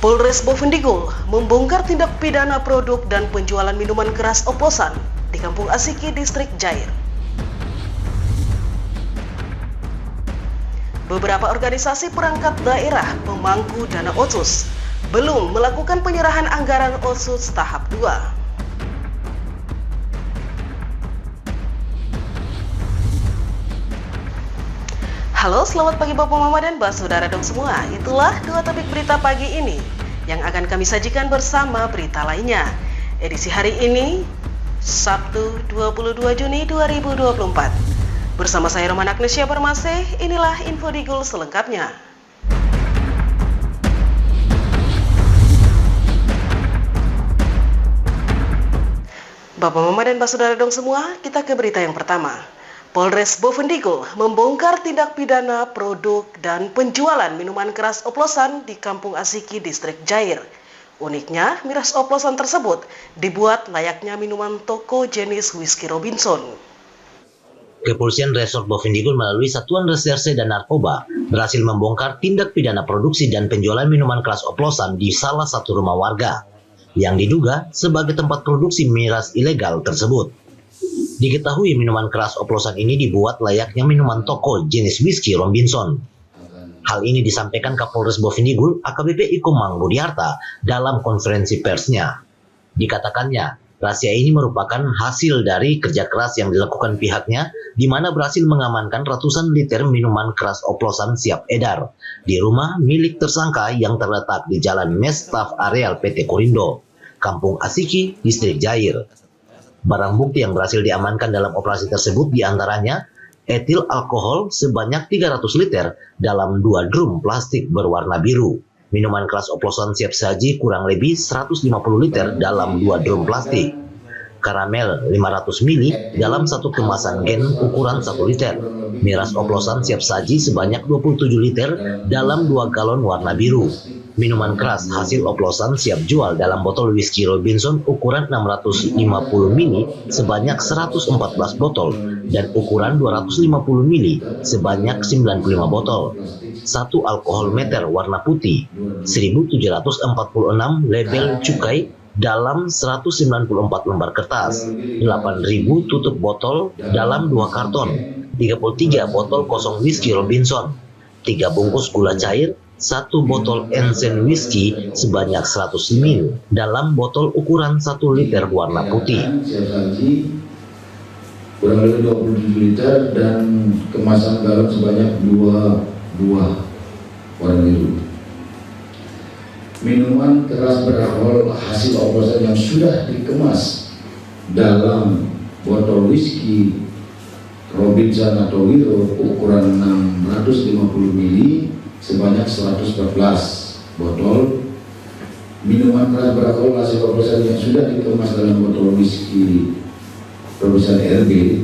Polres Bovendigul membongkar tindak pidana produk dan penjualan minuman keras oplosan di Kampung Asiki, Distrik Jair. Beberapa organisasi perangkat daerah pemangku dana Otsus belum melakukan penyerahan anggaran Otsus tahap 2. Halo, selamat pagi Bapak Mama dan Mbak Saudara dong semua. Itulah dua topik berita pagi ini yang akan kami sajikan bersama berita lainnya. Edisi hari ini, Sabtu 22 Juni 2024. Bersama saya Roman Agnesia Barmaseh, inilah Info Digul selengkapnya. Bapak Mama dan Mbak Saudara dong semua, kita ke berita yang pertama. Polres Bovendigul membongkar tindak pidana produk dan penjualan minuman keras oplosan di Kampung Asiki, Distrik Jair. Uniknya, miras oplosan tersebut dibuat layaknya minuman toko jenis whisky Robinson. Kepolisian Resort Bovendigul melalui Satuan Reserse dan Narkoba berhasil membongkar tindak pidana produksi dan penjualan minuman keras oplosan di salah satu rumah warga yang diduga sebagai tempat produksi miras ilegal tersebut. Diketahui minuman keras oplosan ini dibuat layaknya minuman toko jenis whisky Robinson. Hal ini disampaikan Kapolres Bovendigul AKBP Iko Mangbudiarta dalam konferensi persnya. Dikatakannya, rahasia ini merupakan hasil dari kerja keras yang dilakukan pihaknya, di mana berhasil mengamankan ratusan liter minuman keras oplosan siap edar di rumah milik tersangka yang terletak di Jalan Mestaf Areal PT Korindo, Kampung Asiki, Distrik Jair. Barang bukti yang berhasil diamankan dalam operasi tersebut diantaranya etil alkohol sebanyak 300 liter dalam 2 drum plastik berwarna biru, minuman keras oplosan siap saji kurang lebih 150 liter dalam 2 drum plastik, karamel 500 ml dalam satu kemasan gen ukuran 1 liter, miras oplosan siap saji sebanyak 27 liter dalam 2 galon warna biru, minuman keras hasil oplosan siap jual dalam botol whisky Robinson ukuran 650 ml sebanyak 114 botol dan ukuran 250 ml sebanyak 95 botol. 1 alkohol meter warna putih, 1746 label cukai dalam 194 lembar kertas, 8.000 tutup botol dalam 2 karton, 33 botol kosong whisky Robinson, 3 bungkus gula cair, 1 botol Ensign whisky sebanyak 100 ml dalam botol ukuran 1 liter warna putih. Kurang lebih 27 liter dan kemasan galon sebanyak 2 buah warna biru. Minuman keras beralkohol hasil oplosan yang sudah dikemas dalam botol whisky Robinson atau Wiro ukuran 650 ml sebanyak 114 botol, minuman keras beralkohol hasil oplosan yang sudah dikemas dalam botol whisky Robinson RB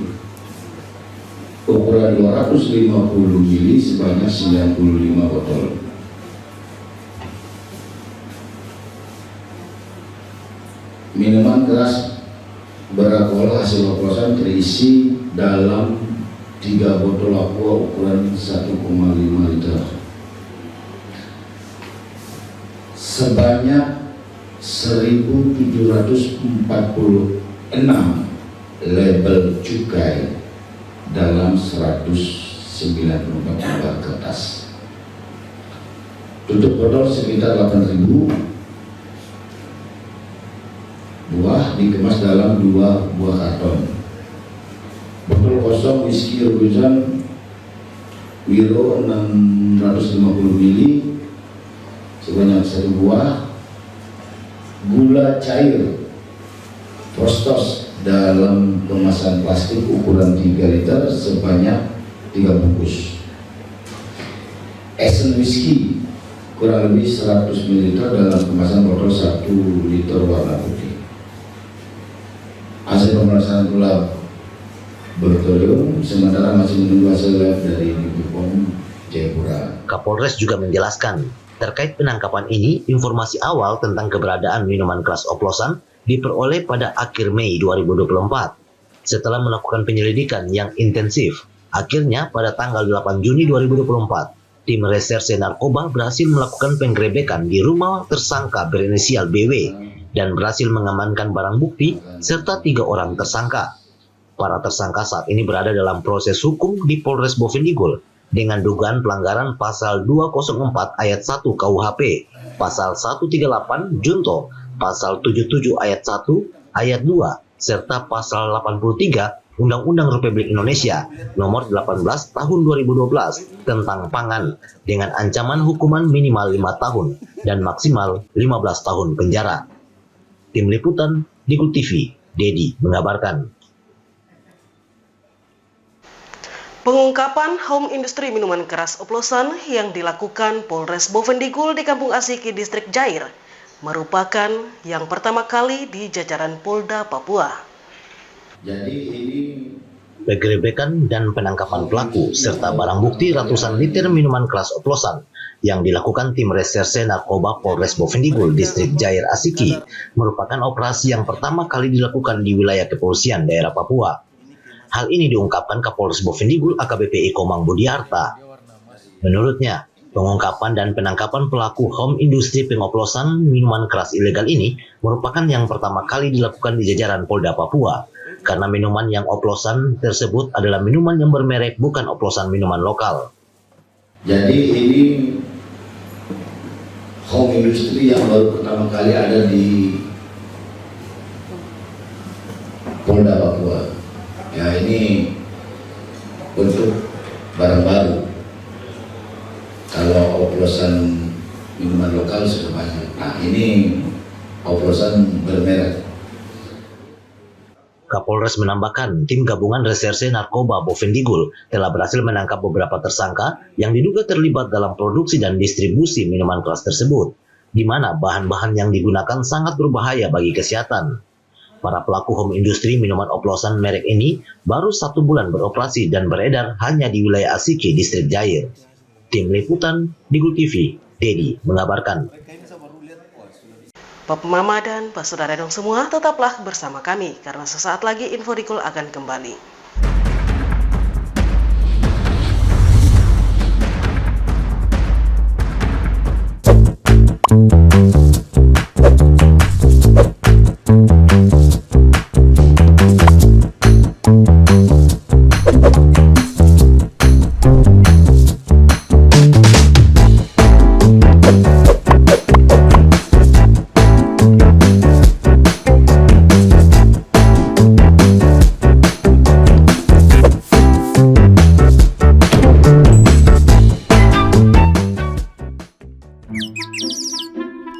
ukuran 250 ml sebanyak 95 botol. Minuman keras beralkohol hasil oplosan terisi dalam 3 botol aqua ukuran 1,5 liter. Sebanyak 1.746 label cukai dalam 194 lembar kertas. Tutup botol sekitar 8.000 buah dikemas dalam 2 buah karton. Botol kosong whisky Robinson Wiro 650 ml sebanyak 1 buah, gula cair Prostos dalam kemasan plastik ukuran 3 liter sebanyak 3 bungkus, Ensign whisky kurang lebih 100 ml dalam kemasan botol 1 liter warna putih. Hasil pemeriksaan lab laboratorium sementara masih menunggu hasil lab dari Bipom Jayapura. Kapolres juga menjelaskan, terkait penangkapan ini, informasi awal tentang keberadaan minuman keras oplosan diperoleh pada akhir Mei 2024. Setelah melakukan penyelidikan yang intensif, akhirnya pada tanggal 8 Juni 2024, tim reserse narkoba berhasil melakukan penggerebekan di rumah tersangka berinisial BW dan berhasil mengamankan barang bukti serta 3 orang tersangka. Para tersangka saat ini berada dalam proses hukum di Polres Bovendigul dengan dugaan pelanggaran pasal 204 ayat 1 KUHP, pasal 138 Junto, pasal 77 ayat 1, ayat 2, serta pasal 83 Undang-Undang Republik Indonesia Nomor 18 Tahun 2012 tentang pangan dengan ancaman hukuman minimal 5 tahun dan maksimal 15 tahun penjara. Tim Liputan Digul TV, Dedi mengabarkan. Pengungkapan home industri minuman keras oplosan yang dilakukan Polres Bovendigul di Kampung Asiki, Distrik Jair, merupakan yang pertama kali di jajaran Polda Papua. Jadi ini Penggerebekan dan penangkapan pelaku serta barang bukti ratusan liter minuman keras oplosan yang dilakukan tim reserse narkoba Polres Bovendigul Distrik Jair Asiki merupakan operasi yang pertama kali dilakukan di wilayah kepolisian daerah Papua. Hal ini diungkapkan Kapolres Bovendigul AKBP Komang Budiarta. Menurutnya, pengungkapan dan penangkapan pelaku home industri pengoplosan minuman keras ilegal ini merupakan yang pertama kali dilakukan di jajaran Polda Papua, karena minuman yang oplosan tersebut adalah minuman yang bermerek, bukan oplosan minuman lokal. Jadi ini home industry yang baru pertama kali ada di Polda Papua. Ya, ini untuk barang baru. Kalau oplosan minuman lokal sudah banyak. Nah, ini oplosan bermerek. Kapolres menambahkan, tim gabungan reserse narkoba Bovendigul telah berhasil menangkap beberapa tersangka yang diduga terlibat dalam produksi dan distribusi minuman keras tersebut, di mana bahan-bahan yang digunakan sangat berbahaya bagi kesehatan. Para pelaku home industri minuman oplosan merek ini baru 1 bulan beroperasi dan beredar hanya di wilayah Asiki, Distrik Jair. Tim Liputan Digul TV, Dedi mengabarkan. Bapak Mama dan Pak Saudara dong semua, tetaplah bersama kami karena sesaat lagi Info Dikul akan kembali.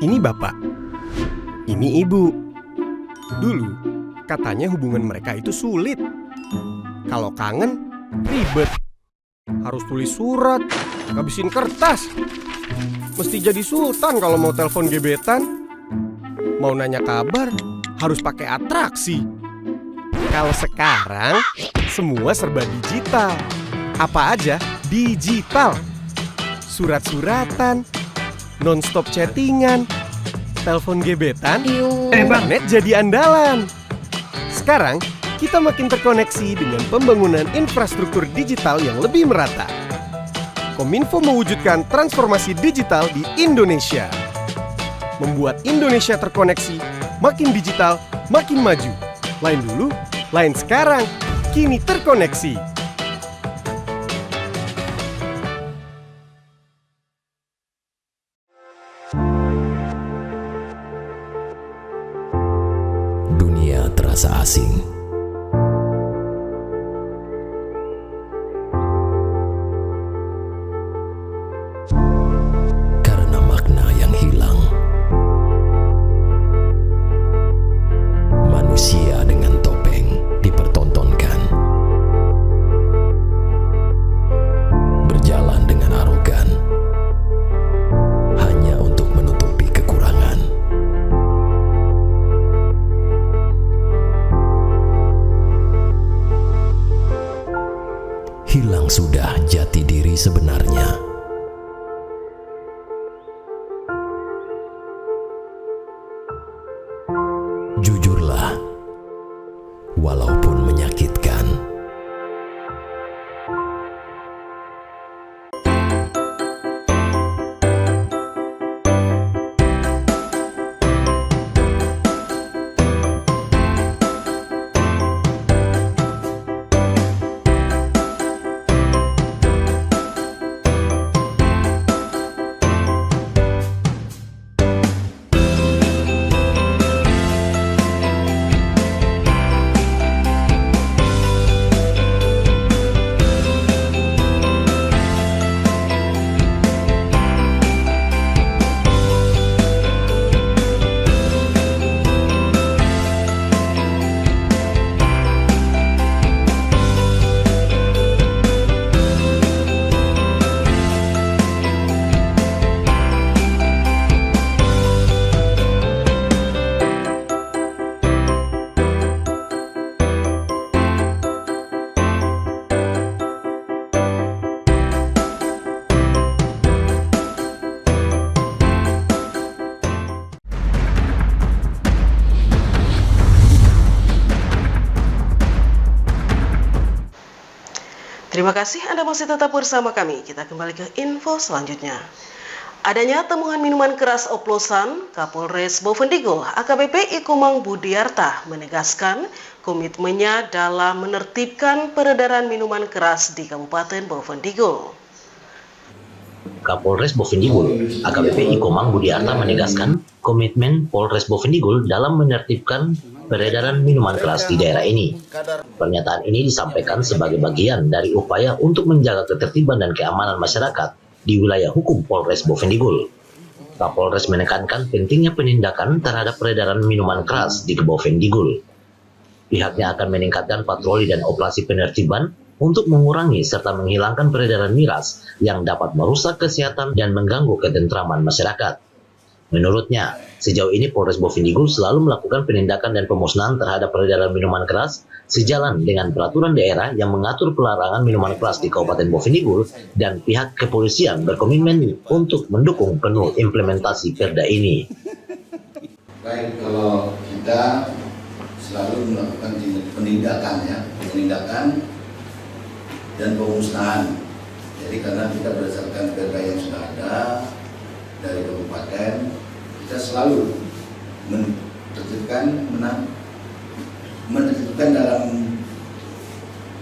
Ini bapak, ini ibu. Dulu katanya hubungan mereka itu sulit. Kalau kangen, ribet. Harus tulis surat, ngabisin kertas. Mesti jadi sultan kalau mau telepon gebetan. Mau nanya kabar, harus pakai atraksi. Kalau sekarang, semua serba digital. Apa aja digital. Surat-suratan, non-stop chattingan, telepon gebetan, internet jadi andalan. Sekarang, kita makin terkoneksi dengan pembangunan infrastruktur digital yang lebih merata. Kominfo mewujudkan transformasi digital di Indonesia. Membuat Indonesia terkoneksi, makin digital, makin maju. Lain dulu, lain sekarang, kini terkoneksi. Dunia terasa asing. Karena makna yang hilang. Manusia dengan topeng dipertontonkan. Berjalan dengan arogan. Hanya untuk menutupi kekurangan. Hilang sudah jati diri sebenarnya. Jujurlah, walaupun menyakitkan. Terima kasih Anda masih tetap bersama kami. Kita kembali ke info selanjutnya. Adanya temuan minuman keras oplosan, Kapolres Bovendigul AKBP Ikomang Budiarta menegaskan komitmennya dalam menertibkan peredaran minuman keras di Kabupaten Bovendigul. Kapolres Bovendigul AKBP Ikomang Budiarta menegaskan komitmen Polres Bovendigul dalam menertibkan peredaran minuman keras di daerah ini. Pernyataan ini disampaikan sebagai bagian dari upaya untuk menjaga ketertiban dan keamanan masyarakat di wilayah hukum Polres Bovendigul. Kapolres menekankan pentingnya penindakan terhadap peredaran minuman keras di Bovendigul. Pihaknya akan meningkatkan patroli dan operasi penertiban untuk mengurangi serta menghilangkan peredaran miras yang dapat merusak kesehatan dan mengganggu ketentraman masyarakat. Menurutnya, sejauh ini Polres Bovendigul selalu melakukan penindakan dan pemusnahan terhadap peredaran minuman keras sejalan dengan peraturan daerah yang mengatur pelarangan minuman keras di Kabupaten Bovendigul, dan pihak kepolisian berkomitmen untuk mendukung penuh implementasi perda ini. Baik, kalau kita selalu melakukan penindakan dan pemusnahan. Jadi karena kita berdasarkan perda yang sudah ada dari kabupaten, kita selalu menertibkan dalam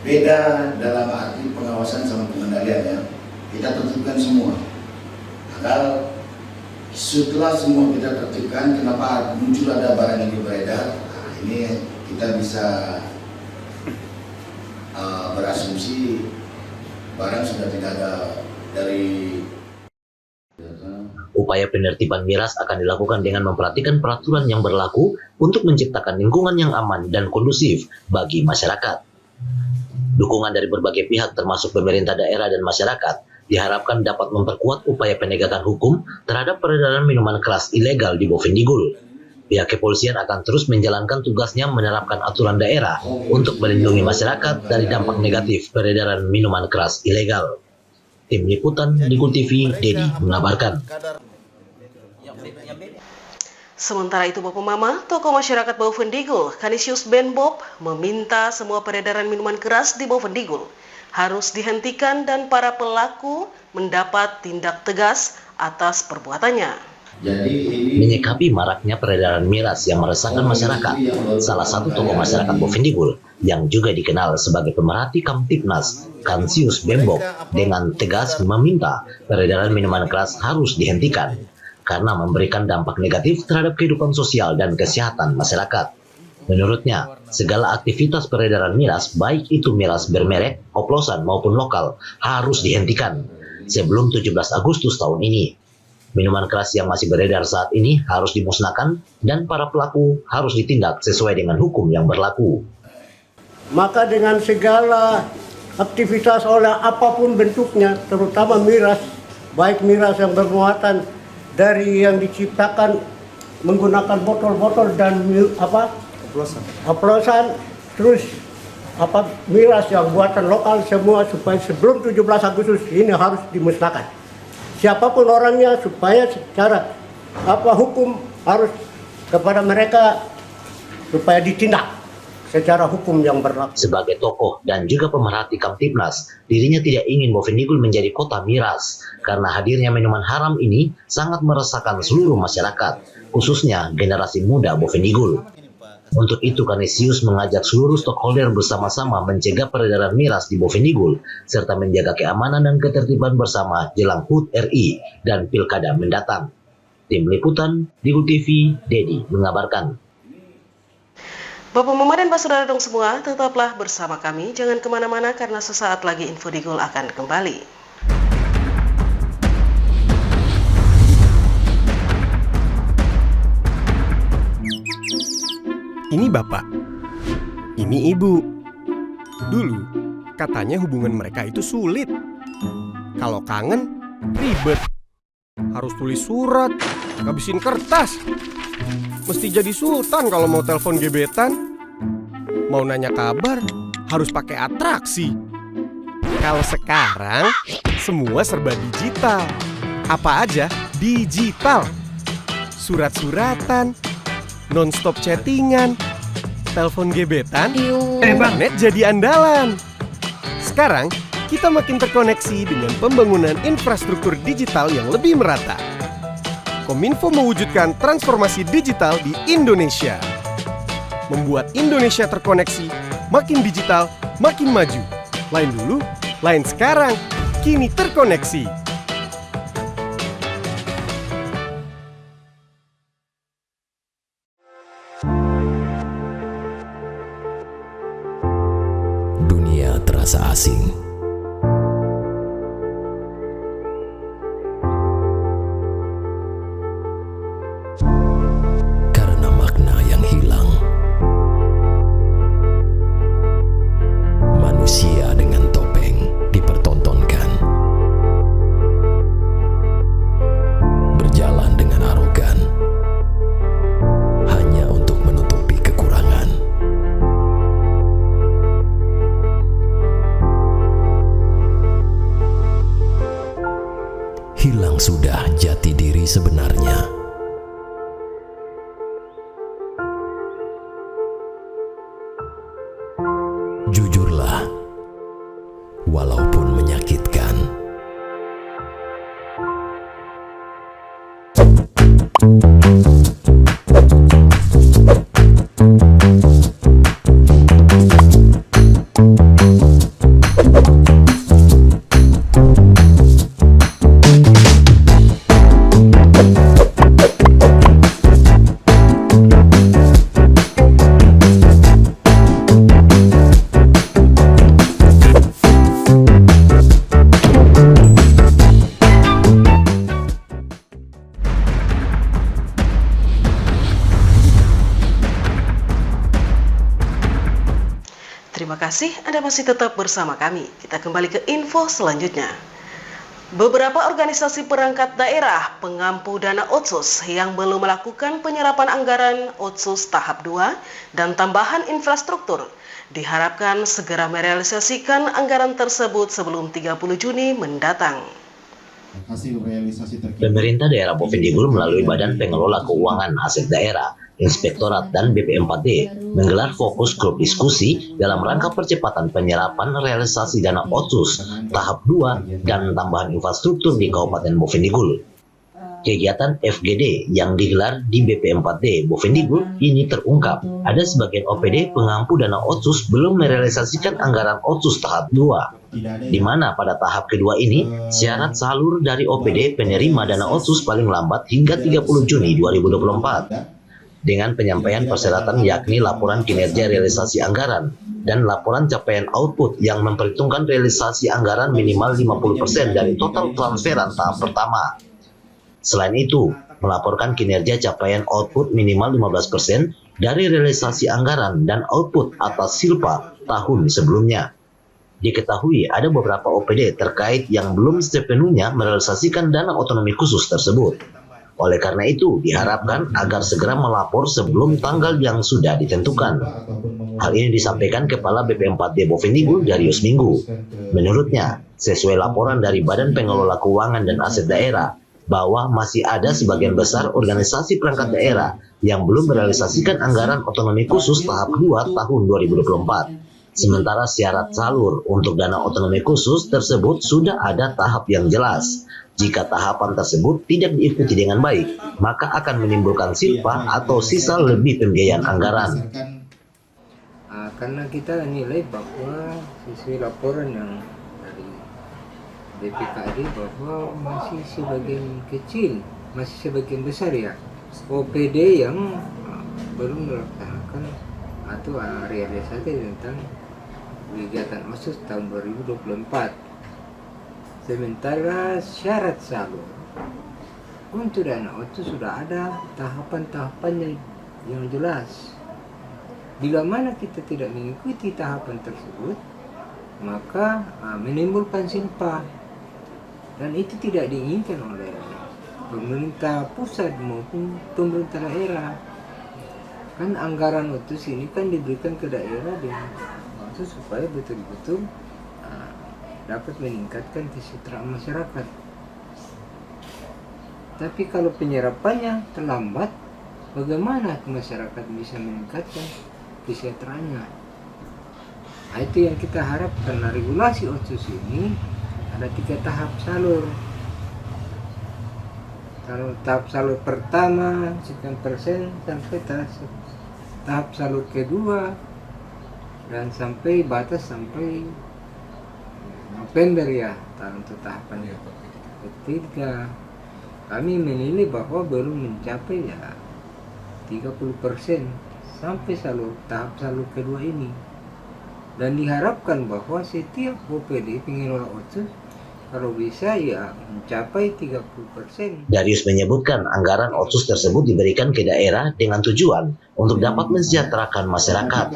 beda dalam arti pengawasan sama pengendalian ya. Kita tertibkan semua. Agar setelah semua kita tertibkan, kenapa muncul ada barang yang beredar? Nah, ini kita bisa berasumsi barang sudah tidak ada dari. Upaya penertiban miras akan dilakukan dengan memperhatikan peraturan yang berlaku untuk menciptakan lingkungan yang aman dan kondusif bagi masyarakat. Dukungan dari berbagai pihak termasuk pemerintah daerah dan masyarakat diharapkan dapat memperkuat upaya penegakan hukum terhadap peredaran minuman keras ilegal di Bovendigul. Pihak kepolisian akan terus menjalankan tugasnya menerapkan aturan daerah untuk melindungi masyarakat dari dampak negatif peredaran minuman keras ilegal. Tim Liputan Digul TV, Dedi mengabarkan. Sementara itu, Bapak Mama, tokoh masyarakat Bovendigul, Kanisius Ben Bob, meminta semua peredaran minuman keras di Bovendigul harus dihentikan dan para pelaku mendapat tindak tegas atas perbuatannya. Menyikapi maraknya peredaran miras yang meresahkan masyarakat, salah satu tokoh masyarakat Bovendigul yang juga dikenal sebagai pemerhati Kamtipnas, Kanisius Ben Bob, dengan tegas meminta peredaran minuman keras harus dihentikan karena memberikan dampak negatif terhadap kehidupan sosial dan kesehatan masyarakat. Menurutnya, segala aktivitas peredaran miras, baik itu miras bermerek, oplosan maupun lokal, harus dihentikan sebelum 17 Agustus tahun ini. Minuman keras yang masih beredar saat ini harus dimusnahkan dan para pelaku harus ditindak sesuai dengan hukum yang berlaku. Maka dengan segala aktivitas oleh apapun bentuknya, terutama miras, baik miras yang bermuatan dari yang diciptakan menggunakan botol-botol dan oplosan, terus miras yang buatan lokal semua, supaya sebelum 17 Agustus ini harus dimusnahkan. Siapapun orangnya, supaya secara hukum harus kepada mereka supaya ditindak secara hukum yang berlaku. Sebagai tokoh dan juga pemerhati Kamtipnas, dirinya tidak ingin Bovendigul menjadi kota miras karena hadirnya minuman haram ini sangat meresahkan seluruh masyarakat, khususnya generasi muda Bovendigul. Untuk itu, Kanisius mengajak seluruh stakeholder bersama-sama mencegah peredaran miras di Bovendigul serta menjaga keamanan dan ketertiban bersama jelang HUT RI dan Pilkada mendatang. Tim Liputan Digul TV, Dedi mengabarkan. Bapak Mama dan Pak Saudara dong semua, tetaplah bersama kami. Jangan kemana-mana karena sesaat lagi Info Digul akan kembali. Ini bapak, ini ibu. Dulu katanya hubungan mereka itu sulit. Kalau kangen, ribet. Harus tulis surat, ngabisin kertas. Mesti jadi sultan kalau mau telepon gebetan. Mau nanya kabar, harus pakai atraksi. Kalau sekarang, semua serba digital. Apa aja digital. Surat-suratan, non-stop chattingan, telepon gebetan, internet jadi andalan. Sekarang kita makin terkoneksi dengan pembangunan infrastruktur digital yang lebih merata. Kominfo mewujudkan transformasi digital di Indonesia. Membuat Indonesia terkoneksi, makin digital, makin maju. Lain dulu, lain sekarang, kini terkoneksi. Dunia terasa asing. Karena makna yang hilang. Manusia dengan topeng dipertontonkan. Berjalan dengan arogan. Hanya untuk menutupi kekurangan. Hilang sudah jati diri sebenarnya. Jujurlah, walaupun menyakitkan. Terima kasih Anda masih tetap bersama kami. Kita kembali ke info selanjutnya. Beberapa organisasi perangkat daerah pengampu dana Otsus yang belum melakukan penyerapan anggaran Otsus tahap 2 dan tambahan infrastruktur diharapkan segera merealisasikan anggaran tersebut sebelum 30 Juni mendatang. Pemerintah daerah Bovendigul melalui Badan Pengelola Keuangan Aset Daerah, Inspektorat dan BP4D menggelar fokus grup diskusi dalam rangka percepatan penyerapan realisasi dana Otsus tahap 2 dan tambahan infrastruktur di Kabupaten Bovendigul. Kegiatan FGD yang digelar di BP4D Bovendigul ini terungkap ada sebagian OPD pengampu dana Otsus belum merealisasikan anggaran Otsus tahap 2, di mana pada tahap kedua ini syarat salur dari OPD penerima dana Otsus paling lambat hingga 30 Juni 2024. Dengan penyampaian persyaratan yakni laporan kinerja realisasi anggaran dan laporan capaian output yang memperhitungkan realisasi anggaran minimal 50% dari total transferan tahap pertama. Selain itu, melaporkan kinerja capaian output minimal 15% dari realisasi anggaran dan output atas silpa tahun sebelumnya. Diketahui ada beberapa OPD terkait yang belum sepenuhnya merealisasikan dana otonomi khusus tersebut. Oleh karena itu, diharapkan agar segera melapor sebelum tanggal yang sudah ditentukan. Hal ini disampaikan Kepala BP4D Bovendigul Darius Minggu. Menurutnya, sesuai laporan dari Badan Pengelola Keuangan dan Aset Daerah, bahwa masih ada sebagian besar organisasi perangkat daerah yang belum merealisasikan anggaran otonomi khusus tahap 2 tahun 2024. Sementara syarat salur untuk dana otonomi khusus tersebut sudah ada tahap yang jelas. Jika tahapan tersebut tidak diikuti dengan baik, maka akan menimbulkan silpa atau sisa lebih pembiayaan anggaran. Karena kita nilai bahwa sesuai laporan yang dari BPKD bahwa masih sebagian kecil, masih sebagian besar ya OPD yang belum melaksanakan atau realisasi tentang kegiatan Otsus tahun 2024. Sementara syarat salur untuk dana Otsus sudah ada tahapan-tahapannya yang jelas. Bila mana kita tidak mengikuti tahapan tersebut, maka menimbulkan silpa, dan itu tidak diinginkan oleh pemerintah pusat maupun pemerintah daerah. Kan anggaran Otsus ini kan diberikan ke daerah dengan maksud supaya betul-betul dapat meningkatkan kesejahteraan masyarakat. Tapi kalau penyerapannya terlambat, bagaimana masyarakat bisa meningkatkan kesejahteraannya? Nah, itu yang kita harapkan. Nah, regulasi Otsus ini ada 3 tahap salur. Kalau tahap salur pertama sekian persen sampai tahap salur kedua dan sampai batas sampai November ya, untuk tahapan ketiga. Kami menilai bahwa belum mencapai ya 30% sampai tahap salur kedua ini. Dan diharapkan bahwa setiap OPD pengelola Otsus kalau bisa ya mencapai 30%. Darius menyebutkan anggaran Otsus tersebut diberikan ke daerah dengan tujuan untuk dapat mensejahterakan masyarakat.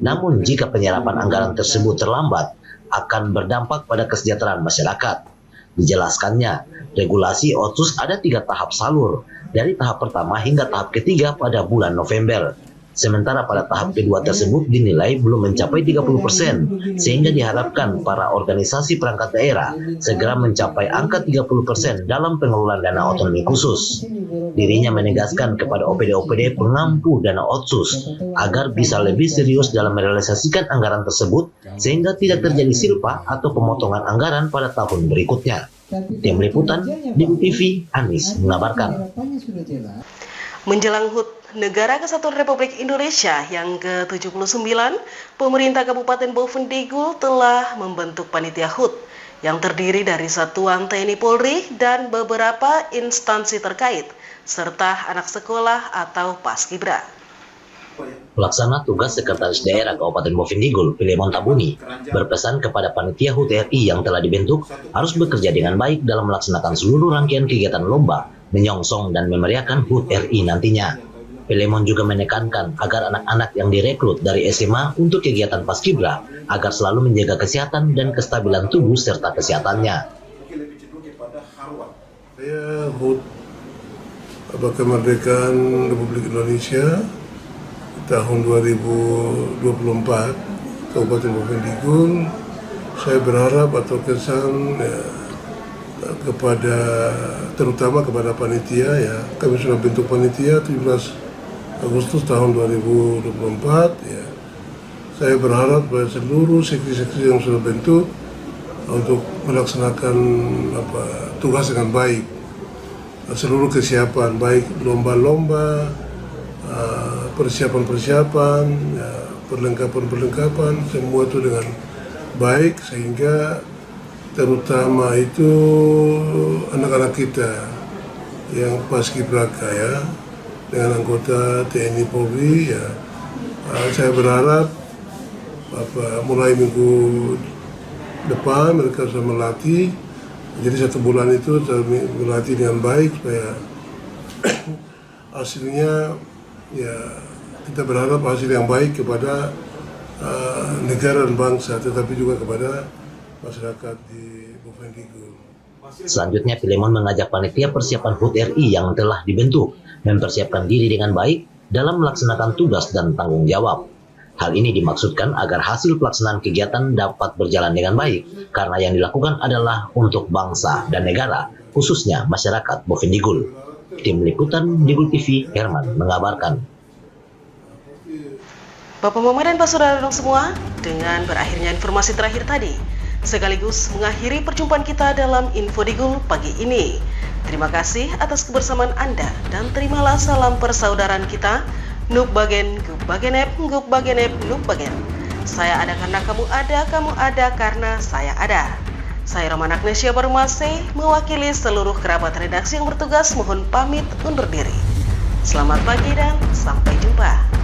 Namun jika penyerapan anggaran tersebut terlambat, akan berdampak pada kesejahteraan masyarakat. Dijelaskannya, regulasi Otsus ada 3 tahap salur, dari tahap pertama hingga tahap ketiga pada bulan November. Sementara pada tahap kedua tersebut dinilai belum mencapai 30%, sehingga diharapkan para organisasi perangkat daerah segera mencapai angka 30% dalam pengelolaan dana otonomi khusus. Dirinya menegaskan kepada OPD-OPD pengampu dana Otsus agar bisa lebih serius dalam merealisasikan anggaran tersebut, sehingga tidak terjadi silpa atau pemotongan anggaran pada tahun berikutnya. Tim Liputan, Dibu TV, Anis mengabarkan. Menjelang HUT Negara Kesatuan Republik Indonesia yang ke-79, pemerintah Kabupaten Bovendigul telah membentuk panitia HUT yang terdiri dari satuan TNI Polri dan beberapa instansi terkait, serta anak sekolah atau paskibra. Pelaksana tugas Sekretaris Daerah Kabupaten Bovendigul, Filemon Tabuni, berpesan kepada panitia HUT RI yang telah dibentuk harus bekerja dengan baik dalam melaksanakan seluruh rangkaian kegiatan lomba, menyongsong dan memeriahkan HUT RI nantinya. Filemon juga menekankan agar anak-anak yang direkrut dari SMA untuk kegiatan paskibra agar selalu menjaga kesehatan dan kestabilan tubuh serta kesehatannya. Saya HUT Kemerdekaan Republik Indonesia tahun 2024 Kabupaten Bovendigul. Saya berharap atau kesan terutama kepada panitia ya, kami sudah bentuk panitia 17 Agustus tahun 2024 ya. Saya berharap pada seluruh seksi-seksi yang sudah bentuk untuk melaksanakan tugas dengan baik, seluruh kesiapan baik lomba-lomba, persiapan-persiapan ya, perlengkapan-perlengkapan semua itu dengan baik, sehingga terutama itu anak-anak kita yang paskibraka ya, dengan anggota TNI Polri ya, saya berharap mulai minggu depan mereka sudah melatih. Jadi 1 bulan itu melatih dengan baik supaya hasilnya ya, kita berharap hasil yang baik kepada negara dan bangsa, tetapi juga kepada masyarakat di Bovendigul. Selanjutnya, Filemon mengajak panitia persiapan HUT RI yang telah dibentuk mempersiapkan diri dengan baik dalam melaksanakan tugas dan tanggung jawab. Hal ini dimaksudkan agar hasil pelaksanaan kegiatan dapat berjalan dengan baik, karena yang dilakukan adalah untuk bangsa dan negara, khususnya masyarakat Bovendigul. Tim Liputan Dibu TV, Herman mengabarkan. Bapak Mama dan Pak Saudara semua, dengan berakhirnya informasi terakhir tadi, sekaligus mengakhiri perjumpaan kita dalam Info Digul pagi ini. Terima kasih atas kebersamaan Anda dan terimalah salam persaudaraan kita. Nuk bagen, guk bagenep, guk bagenep, nuk bagen. Saya ada karena kamu ada karena saya ada. Saya Roman Agnesia Barumase, mewakili seluruh kerabat redaksi yang bertugas, mohon pamit undur diri. Selamat pagi dan sampai jumpa.